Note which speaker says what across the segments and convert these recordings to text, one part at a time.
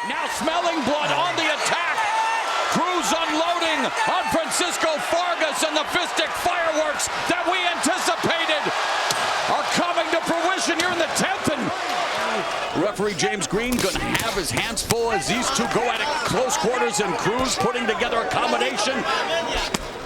Speaker 1: now smelling blood on the attack. Cruz unloading on Francisco Vargas, and the fistic fireworks that we anticipated are coming to fruition here in the 10th. And referee James Green going to have his hands full as these two go at it close quarters, and Cruz putting together a combination.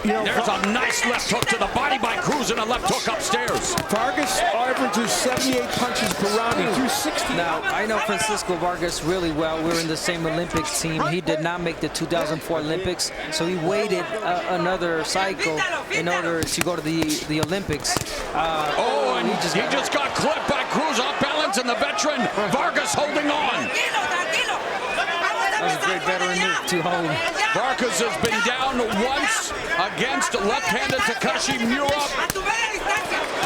Speaker 1: There's a nice left hook to the body by Cruz and a left hook upstairs.
Speaker 2: Vargas averages 78 punches per round. He threw 60.
Speaker 3: Now, I know Francisco Vargas really well. We're in the same Olympics team. He did not make the 2004 Olympics, so he waited another cycle in order to go to the Olympics.
Speaker 1: And he just got clipped by Cruz off balance, and the veteran Vargas holding on.
Speaker 3: That was a great veteran move to hold.
Speaker 1: Vargas has been down once against left-handed Takashi Miura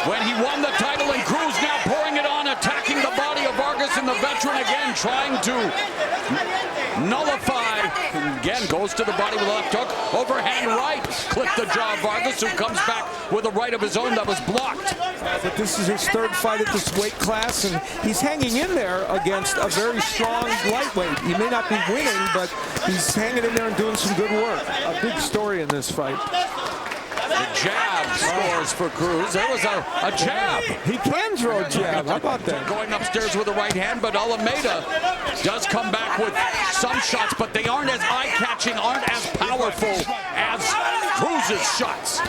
Speaker 1: when he won the title, and Cruz now pouring it on, attacking the body of Vargas, and the veteran again trying to nullify. Again, goes to the body with a left hook. Overhand right, clipped the jaw of Vargas, who comes back with a right of his own that was blocked.
Speaker 2: But this is his third fight at this weight class, and he's hanging in there against a very strong lightweight. He may not be winning, but he's hanging in there and doing some good work. A big story in this fight.
Speaker 1: The jab scores for Cruz. There was a jab.
Speaker 2: He can throw a jab. How about that?
Speaker 1: Going upstairs with the right hand, but Alameda does come back with some shots, but they aren't as eye-catching, aren't as powerful as Cruz's shots.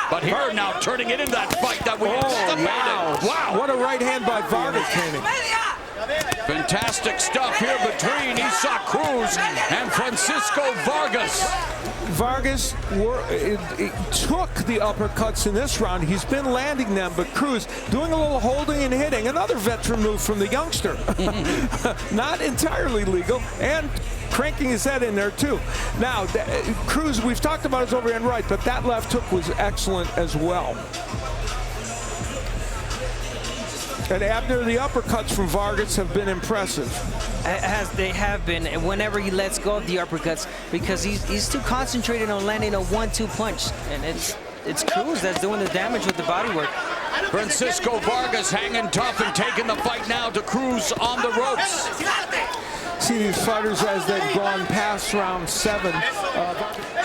Speaker 1: But here now turning it into that fight that we anticipated. Wow.
Speaker 2: What a right hand by Vargas, Kenny.
Speaker 1: Fantastic stuff here between Isaac Cruz and Francisco Vargas.
Speaker 2: Vargas took the uppercuts in this round. He's been landing them, but Cruz doing a little holding and hitting. Another veteran move from the youngster. Not entirely legal, and cranking his head in there too. Now, Cruz, we've talked about his overhand right, but that left hook was excellent as well. And Abner, the uppercuts from Vargas have been impressive.
Speaker 3: They have been, and whenever he lets go of the uppercuts, because he's too concentrated on landing a 1-2 punch, and it's Cruz that's doing the damage with the body work.
Speaker 1: Francisco Vargas hanging tough and taking the fight now to Cruz on the ropes.
Speaker 2: See these fighters as they've gone past round 7.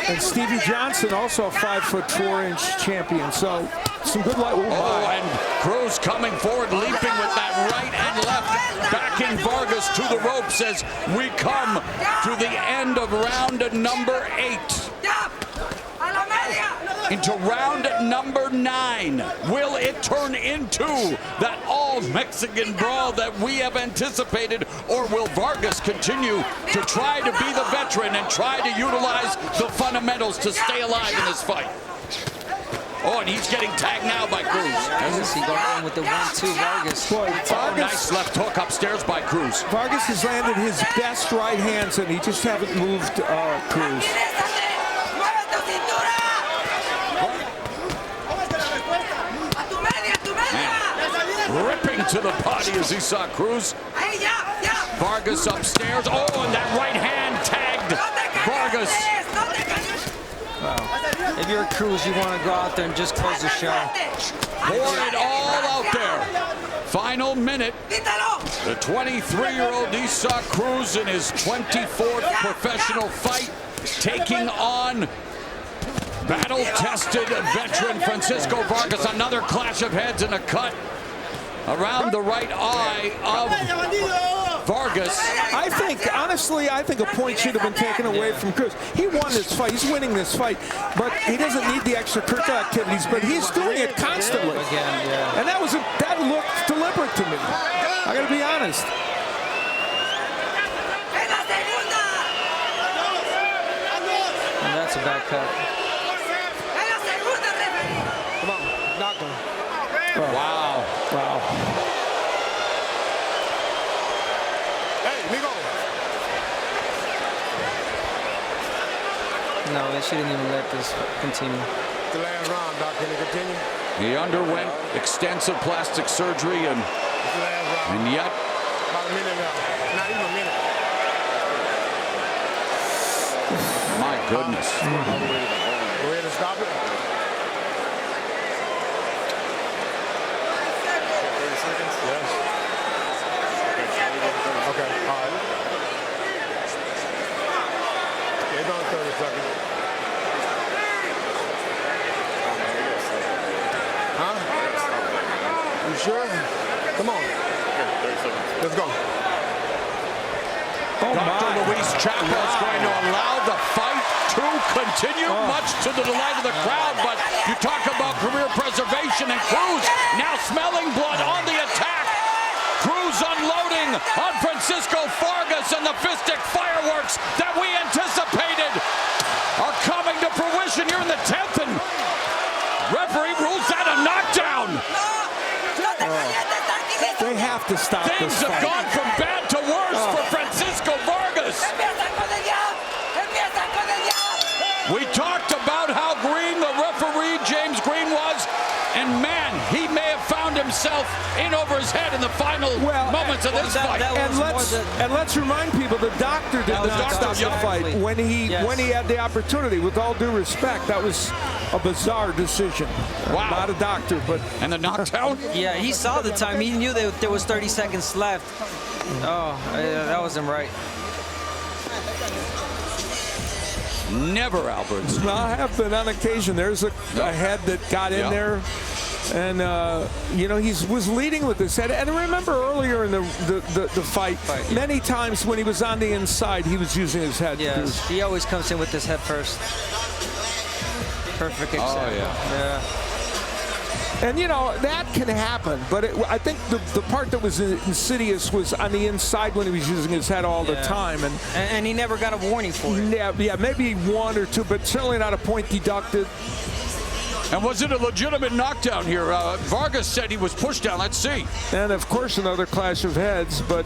Speaker 2: And Stevie Johnson, also a 5'4" champion. So some good light.
Speaker 1: And Cruz coming forward, leaping with that right and left, backing Vargas to the ropes as we come to the end of round number 8. Into round number 9. Will it turn into that all-Mexican brawl that we have anticipated, or will Vargas continue to try to be the veteran and try to utilize the fundamentals to stay alive in this fight? Oh, and he's getting tagged now by Cruz.
Speaker 3: He got in with the 1-2 Vargas.
Speaker 2: Boy, Vargas.
Speaker 1: Nice left hook upstairs by Cruz.
Speaker 2: Vargas has landed his best right hands, and he just haven't moved Cruz.
Speaker 1: Ripping to the body as he saw Cruz. Vargas upstairs. Oh, and that right hand tagged Vargas.
Speaker 3: Wow. If you're Cruz, you want to go out there and just close the show.
Speaker 1: Pour it all out there. Final minute. The 23-year-old Isaac Cruz in his 24th professional fight, taking on battle-tested veteran Francisco Vargas. Another clash of heads and a cut around the right eye of Vargas.
Speaker 2: Honestly, I think a point should have been taken away from Cruz. He won this fight. He's winning this fight, but he doesn't need the extracurricular activities, but he's doing it constantly. And that looked deliberate to me. I got to be honest.
Speaker 3: And that's a bad cut.
Speaker 2: Come on, knock him.
Speaker 1: Wow.
Speaker 2: Wow.
Speaker 3: No, they shouldn't even let this continue.
Speaker 4: The last round, Doc. Can it continue?
Speaker 1: He underwent extensive plastic surgery, and yet
Speaker 4: About a minute now. Not even a minute.
Speaker 1: my goodness.
Speaker 4: Go ahead and stop it. 30 seconds? Yes. Okay, all right. sucker. Huh? You sure? Come on. Let's go.
Speaker 1: Dr. Luis Chapo is going to allow the fight to continue, much to the delight of the crowd. But you talk about career preservation, and Cruz now smelling blood on the attack. Cruz unloading on Francisco Vargas, and the fistic fireworks that we anticipated are coming to fruition here in the 10th. And referee rules that a knockdown.
Speaker 2: They have to stop
Speaker 1: Things
Speaker 2: this
Speaker 1: have
Speaker 2: fight.
Speaker 1: gone from bad to worse for Francisco Vargas. We talked about how green the referee, James Green, was, and man, he may have found himself in over his head in the final moments of this fight.
Speaker 2: And let's remind people, the doctor did not stop the fight when he had the opportunity. With all due respect, that was a bizarre decision.
Speaker 1: Wow.
Speaker 2: Not a doctor, but...
Speaker 1: And the knockdown?
Speaker 3: Yeah, he saw the time. He knew that there was 30 seconds left. Oh, that wasn't right.
Speaker 1: Never, Alberts.
Speaker 2: Well, I have been on occasion. There's a head that got in there. And, you know, he was leading with his head. And remember earlier in the fight, many times when he was on the inside, he was using his head.
Speaker 3: Yes, he always comes in with his head first. Perfect example.
Speaker 1: Oh, yeah.
Speaker 2: And, you know, that can happen. But I think the part that was insidious was on the inside when he was using his head all the time.
Speaker 3: And he never got a warning for it.
Speaker 2: Yeah, maybe one or two, but certainly not a point deducted.
Speaker 1: And was it a legitimate knockdown here? Vargas said he was pushed down. Let's see.
Speaker 2: And, of course, another clash of heads, but...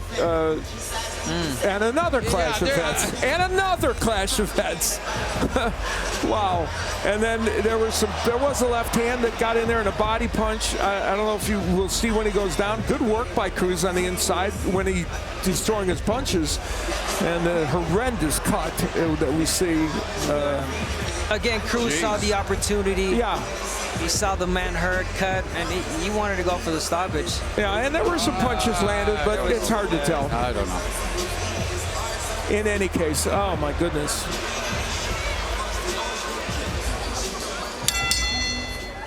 Speaker 2: And another clash of heads. And another clash of heads. Wow. And then there was a left hand that got in there and a body punch. I don't know if you will see when he goes down. Good work by Cruz on the inside when he's throwing his punches. And the horrendous cut that we see.
Speaker 3: Again, Cruz saw the opportunity.
Speaker 2: Yeah.
Speaker 3: He saw the man hurt, cut, and he wanted to go for the stoppage.
Speaker 2: Yeah, and there were some punches landed, but it's hard to tell.
Speaker 1: I don't know.
Speaker 2: In any case, oh my goodness.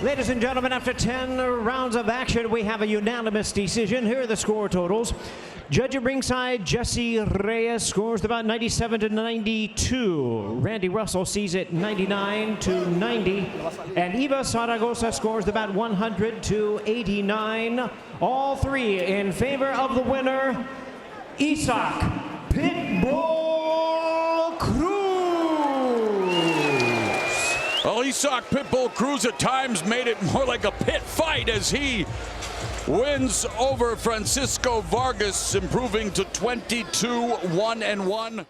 Speaker 5: Ladies and gentlemen, after 10 rounds of action, we have a unanimous decision. Here are the score totals. Judge at ringside, Jesse Reyes scores about 97 to 92. Randy Russell sees it 99 to 90. And Eva Zaragoza scores about 100 to 89. All three in favor of the winner, Isaac Pitbull Cruz.
Speaker 1: Well, Isaac Pitbull Cruz at times made it more like a pit fight as he wins over Francisco Vargas, improving to 22-1-1.